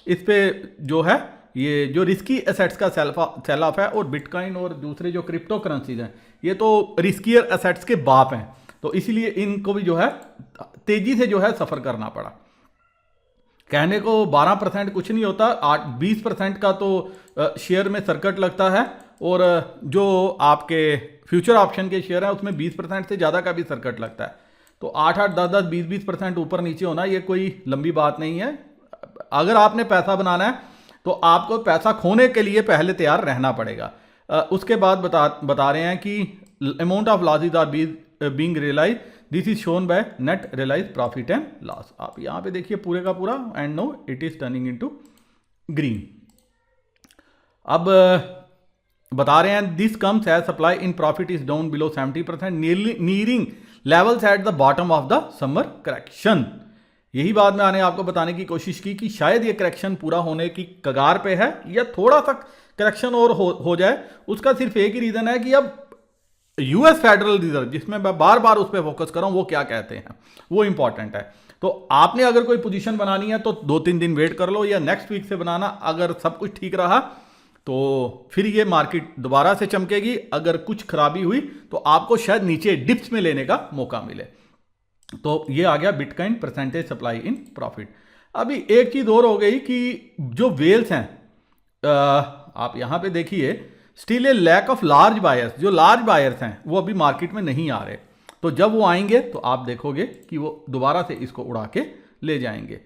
इस पे जो है ये जो रिस्की एसेट्स का सेल ऑफ है, और बिटकॉइन और दूसरे जो क्रिप्टो करेंसीज हैं ये तो रिस्कियर एसेट्स के बाप हैं, तो इसीलिए इनको भी जो है तेजी से जो है सफर करना पड़ा। कहने को 12% कुछ नहीं होता, 20% का तो शेयर में सर्किट लगता है, और जो आपके फ्यूचर ऑप्शन के शेयर हैं उसमें 20% से ज़्यादा का भी सर्किट लगता है। तो 8-8, 10-10, 20-20% ऊपर नीचे होना ये कोई लंबी बात नहीं है। अगर आपने पैसा बनाना है तो आपको पैसा खोने के लिए पहले तैयार रहना पड़ेगा। उसके बाद बता रहे हैं कि amount of losses are being realize, this is shown by net realize profit and loss. आप यहां पे देखिए पूरे का पूरा, and no it is turning into green. अब बता रहे हैं this comes as supply in profit is down below 70%, nearing levels at the bottom of the summer correction. यही बात मैंने आपको बताने की कोशिश की कि शायद ये करेक्शन पूरा होने की कगार पे है, या थोड़ा सा करेक्शन और हो जाए। उसका सिर्फ एक ही रीजन है कि अब यूएस फेडरल रिजर्व, जिसमें मैं बार बार उस पर फोकस कर रहा हूं, वो क्या कहते हैं, वो इंपॉर्टेंट है। तो आपने अगर कोई पोजीशन बनानी है तो 2-3 दिन वेट कर लो, या नेक्स्ट वीक से बनाना। अगर सब कुछ ठीक रहा तो फिर ये मार्केट दोबारा से चमकेगी, अगर कुछ खराबी हुई तो आपको शायद नीचे डिप्स में लेने का मौका मिले। तो ये आ गया bitcoin percentage supply in profit. अभी एक चीज और हो गई कि जो वेल्स हैं, आप यहां पे देखिए, still a lack of large buyers. जो लार्ज बायर्स हैं वो अभी मार्केट में नहीं आ रहे, तो जब वो आएंगे तो आप देखोगे कि वो दोबारा से इसको उड़ा के ले जाएंगे।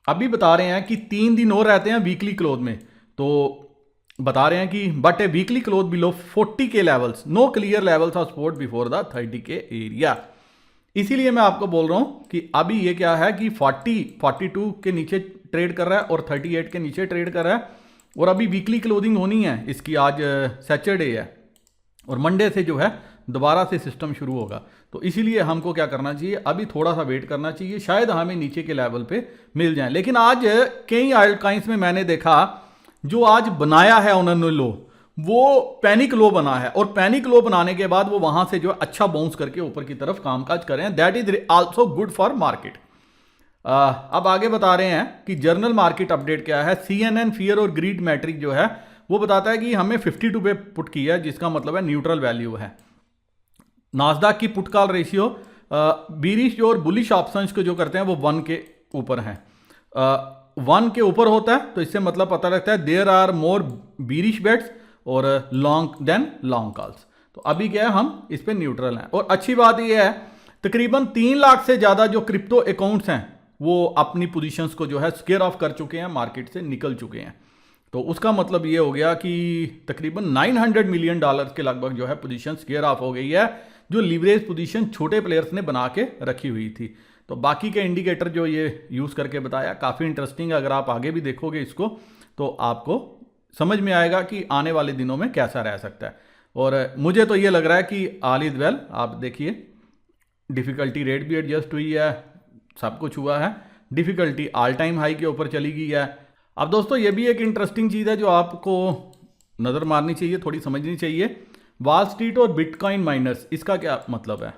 अभी बता रहे हैं कि 3 दिन और रहते हैं वीकली क्लोज में, तो बता रहे हैं कि but a weekly close below 40 K levels, no clear levels of support before the 30 K area. इसीलिए मैं आपको बोल रहा हूं कि अभी ये क्या है कि 42 के नीचे ट्रेड कर रहा है और 38 के नीचे ट्रेड कर रहा है, और अभी वीकली क्लोजिंग होनी है इसकी। आज सैटरडे है और मंडे से जो है दोबारा से सिस्टम शुरू होगा। तो इसीलिए हमको क्या करना चाहिए, अभी थोड़ा सा वेट करना चाहिए, शायद हमें नीचे के लेवल पे मिल जाए। लेकिन आज कई आल्टकॉइंस में मैंने देखा जो आज बनाया है उन्होंने लो, वो पैनिक लो बना है, और पैनिक लो बनाने के बाद वो वहां से जो अच्छा बाउंस करके ऊपर की तरफ कामकाज करें, that is also good for market. अब आगे बता रहे हैं कि जर्नल मार्केट अपडेट क्या है। CNN फियर और ग्रीड मैट्रिक जो है वो बताता है कि हमें 52 पे पुट किया है, जिसका मतलब है न्यूट्रल वैल्यू है। नास्डाक की पुट कॉल रेशियो बीरिश और बुलिश ऑप्शंस को जो करते हैं वो 1 के ऊपर है। 1 के ऊपर होता है तो इससे मतलब पता लगता है there are more bearish bets और लॉन्ग देन लॉन्ग कॉल्स। तो अभी क्या है, हम इस पे न्यूट्रल हैं। और अच्छी बात यह है तकरीबन 3 लाख से ज़्यादा जो क्रिप्टो अकाउंट्स हैं वो अपनी पोजीशंस को जो है स्केयर ऑफ कर चुके हैं, मार्केट से निकल चुके हैं। तो उसका मतलब ये हो गया कि तकरीबन $900 मिलियन के लगभग जो है पोजीशन स्केयर ऑफ हो गई है, जो लीवरेज पोजीशन छोटे प्लेयर्स ने बना के रखी हुई थी। तो बाकी के इंडिकेटर जो ये यूज़ करके बताया काफ़ी इंटरेस्टिंग है। अगर आप आगे भी देखोगे इसको तो आपको समझ में आएगा कि आने वाले दिनों में कैसा रह सकता है। और मुझे तो ये लग रहा है कि ऑल इज वेल। आप देखिए डिफ़िकल्टी रेट भी एडजस्ट हुई है, सब कुछ हुआ है, डिफ़िकल्टी ऑल टाइम हाई के ऊपर चली गई है। अब दोस्तों ये भी एक इंटरेस्टिंग चीज़ है जो आपको नज़र मारनी चाहिए, थोड़ी समझनी चाहिए। वॉल स्ट्रीट और बिटकॉइन माइनर्स, इसका क्या मतलब है?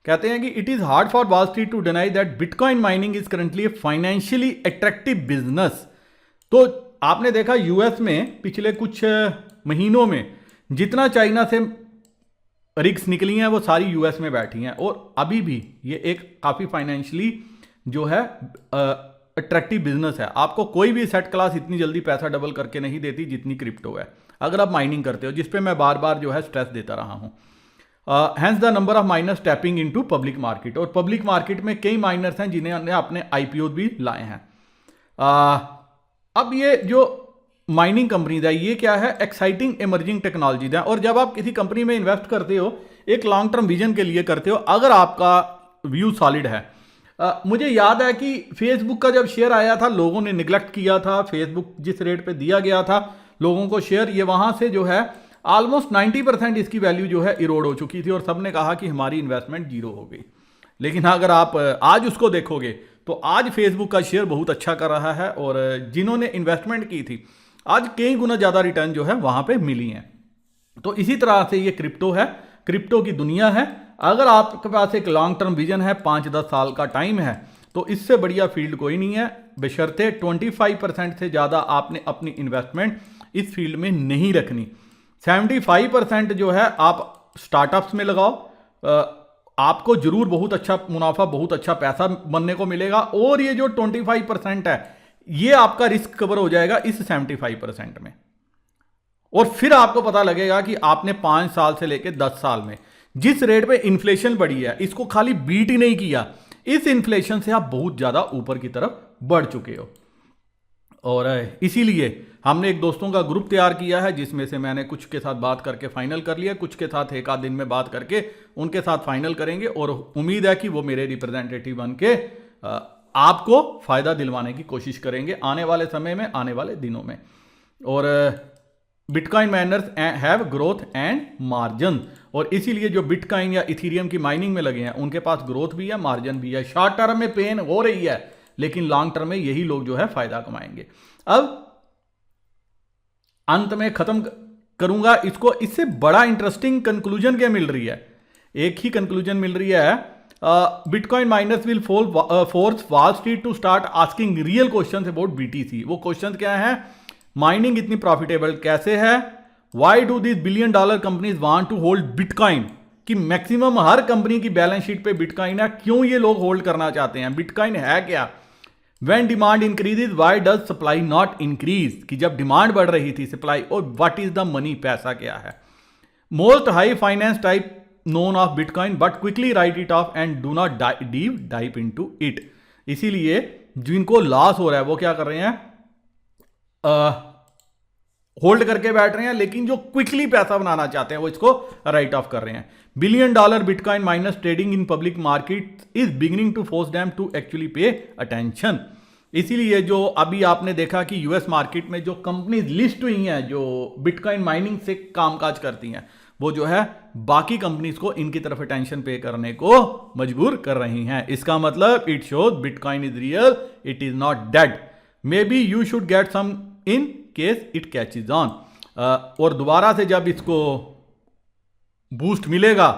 कहते हैं कि it is hard for Wall Street to deny that Bitcoin mining is currently a financially attractive business. तो आपने देखा यूएस में पिछले कुछ महीनों में जितना चाइना से रिग्स निकली हैं वो सारी यूएस में बैठी हैं, और अभी भी ये एक काफ़ी फाइनेंशियली जो है अट्रैक्टिव बिजनेस है। आपको कोई भी सेट क्लास इतनी जल्दी पैसा डबल करके नहीं देती जितनी क्रिप्टो है, अगर आप माइनिंग करते हो, जिस पे मैं बार बार जो है स्ट्रेस देता रहा हूँ। Hence the number of miners tapping into public market, और पब्लिक मार्केट में कई माइनर्स हैं जिन्हें अपने IPO भी लाए हैं। अब ये जो माइनिंग कंपनीज है ये क्या है, एक्साइटिंग इमर्जिंग टेक्नोलॉजीज है। और जब आप किसी कंपनी में इन्वेस्ट करते हो एक लॉन्ग टर्म विजन के लिए करते हो, अगर आपका व्यू सॉलिड है। मुझे याद है कि फेसबुक का जब शेयर आया था लोगों ने निगलेक्ट किया था। फेसबुक जिस रेट पे दिया गया था लोगों को शेयर, ये वहां से जो है ऑलमोस्ट 90% इसकी वैल्यू जो है इरोड हो चुकी थी, और सबने कहा कि हमारी इन्वेस्टमेंट जीरो हो गई। लेकिन अगर आप आज उसको देखोगे तो आज फेसबुक का शेयर बहुत अच्छा कर रहा है, और जिन्होंने इन्वेस्टमेंट की थी आज कई गुना ज़्यादा रिटर्न जो है वहाँ पे मिली हैं। तो इसी तरह से ये क्रिप्टो है, क्रिप्टो की दुनिया है। अगर आपके पास एक लॉन्ग टर्म विजन है, 5-10 साल का टाइम है, तो इससे बढ़िया फील्ड कोई नहीं है, बशर्ते 25% से ज़्यादा आपने अपनी इन्वेस्टमेंट इस फील्ड में नहीं रखनी। 75% जो है आप स्टार्टअप्स में लगाओ, आपको जरूर बहुत अच्छा मुनाफा, बहुत अच्छा पैसा बनने को मिलेगा, और ये जो 25% है ये आपका रिस्क कवर हो जाएगा इस 75% में। और फिर आपको पता लगेगा कि आपने 5 साल से लेकर 10 साल में जिस रेट पे इन्फ्लेशन बढ़ी है, इसको खाली बीट ही नहीं किया, इस इन्फ्लेशन से आप बहुत ज्यादा ऊपर की तरफ बढ़ चुके हो। और इसीलिए हमने एक दोस्तों का ग्रुप तैयार किया है, जिसमें से मैंने कुछ के साथ बात करके फाइनल कर लिया, कुछ के साथ एक आध दिन में बात करके उनके साथ फाइनल करेंगे, और उम्मीद है कि वो मेरे रिप्रेजेंटेटिव बन के आपको फायदा दिलवाने की कोशिश करेंगे आने वाले समय में, आने वाले दिनों में। और Bitcoin miners have growth and margin, और इसीलिए जो बिटकॉइन या इथीरियम की माइनिंग में लगे हैं उनके पास ग्रोथ भी है, मार्जिन भी है। शॉर्ट टर्म में पेन हो रही है, लेकिन लॉन्ग टर्म में यही लोग जो है फायदा कमाएंगे। अब अंत में खत्म करूंगा इसको, इससे बड़ा इंटरेस्टिंग कंक्लूजन क्या मिल रही है? एक ही कंक्लूजन मिल रही है, Bitcoin miners will force Wall Street to start asking real questions about BTC. वो क्वेश्चन क्या है? माइनिंग इतनी प्रॉफिटेबल कैसे है? Why do this billion dollar companies want to hold Bitcoin? कि मैक्सिमम हर कंपनी की बैलेंस शीट पे बिटकॉइन है, क्यों ये लोग होल्ड करना चाहते हैं? बिटकॉइन है क्या? When demand increases, why does supply not increase? कि जब डिमांड बढ़ रही थी सप्लाई, और व्हाट इज द मनी, पैसा क्या है? Most high finance type known of bitcoin but quickly right it of and do not dive into it. इसीलिए जिनको लॉस हो रहा है वो क्या कर रहे हैं? होल्ड करके बैठ रहे हैं, लेकिन जो क्विकली पैसा बनाना चाहते हैं वो इसको राइट ऑफ कर रहे हैं। Billion dollar Bitcoin miners trading in public market is beginning to force them to actually pay attention. इसीलिए जो अभी आपने देखा कि यूएस मार्केट में जो कंपनीज लिस्ट हुई हैं जो बिटकॉइन माइनिंग से कामकाज करती हैं, वो जो है बाकी कंपनीज को इनकी तरफ अटेंशन पे करने को मजबूर कर रही हैं। इसका मतलब it shows Bitcoin is real, it is not dead. Maybe you should get some in case it catches on. और दोबारा से जब इसको बूस्ट मिलेगा,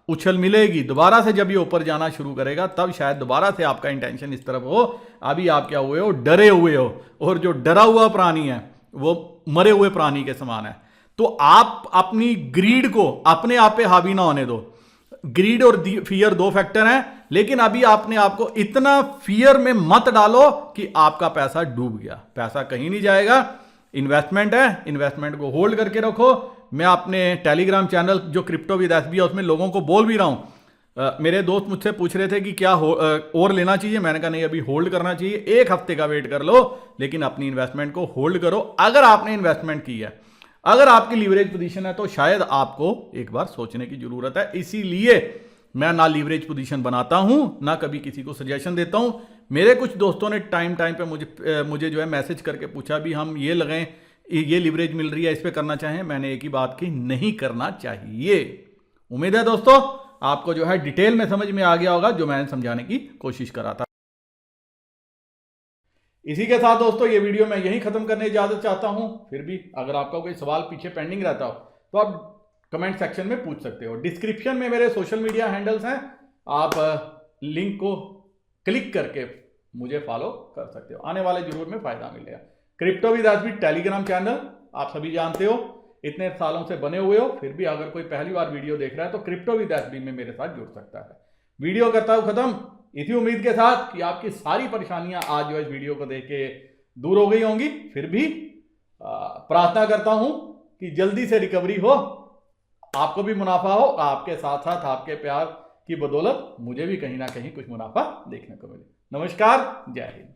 उछल मिलेगी, दोबारा से जब ये ऊपर जाना शुरू करेगा, तब शायद दोबारा से आपका इंटेंशन इस तरफ हो। अभी आप क्या हुए हो? डरे हुए हो, और जो डरा हुआ प्राणी है वो मरे हुए प्राणी के समान है। तो आप अपनी ग्रीड को अपने आप पे हावी ना होने दो। ग्रीड और फियर दो फैक्टर हैं, लेकिन अभी आपने आपको इतना फियर में मत डालो कि आपका पैसा डूब गया। पैसा कहीं नहीं जाएगा, इन्वेस्टमेंट है, इन्वेस्टमेंट को होल्ड करके रखो। मैं अपने टेलीग्राम चैनल जो क्रिप्टो विद एसबी है उसमें लोगों को बोल भी रहा हूं। मेरे दोस्त मुझसे पूछ रहे थे कि क्या और लेना चाहिए, मैंने कहा नहीं, अभी होल्ड करना चाहिए, एक हफ्ते का वेट कर लो, लेकिन अपनी इन्वेस्टमेंट को होल्ड करो। अगर आपने इन्वेस्टमेंट की है, अगर आपकी लीवरेज पोजीशन है, तो शायद आपको एक बार सोचने की जरूरत है। इसीलिए मैं ना लीवरेज पोजीशन बनाता हूं, ना कभी किसी को सजेशन देता हूं। मेरे कुछ दोस्तों ने टाइम पे मुझे जो है मैसेज करके पूछा भी हम ये लगाएं, ये लीवरेज मिल रही है, इस पे करना चाहें। मैंने एक ही बात की, नहीं करना चाहिए। उम्मीद है दोस्तों आपको जो है डिटेल में समझ में आ गया होगा जो मैंने समझाने की कोशिश करा था। इसी के साथ दोस्तों ये वीडियो मैं यहीं खत्म करने की इजाजत चाहता हूं। फिर भी अगर आपका कोई सवाल पीछे पेंडिंग रहता हो तो आप कमेंट सेक्शन में पूछ सकते हो। डिस्क्रिप्शन में मेरे सोशल मीडिया हैंडल्स हैं, आप लिंक को क्लिक करके मुझे फॉलो कर सकते हो। आने वाले जरूर में फायदा मिलेगा। Crypto with SB Telegram channel आप सभी जानते हो, इतने सालों से बने हुए हो, फिर भी अगर कोई पहली बार वीडियो देख रहा है तो क्रिप्टो विद एसबी में मेरे साथ जुड़ सकता है। वीडियो करता हूं खत्म इसी उम्मीद के साथ कि आपकी सारी परेशानियां आज जो इस वीडियो को देख के दूर हो गई होंगी। फिर भी प्रार्थना करता हूं कि जल्दी से रिकवरी हो, आपको भी मुनाफा हो, आपके साथ साथ आपके प्यार की बदौलत मुझे भी कहीं ना कहीं कुछ मुनाफा देखने को मिले। नमस्कार, जय हिंद।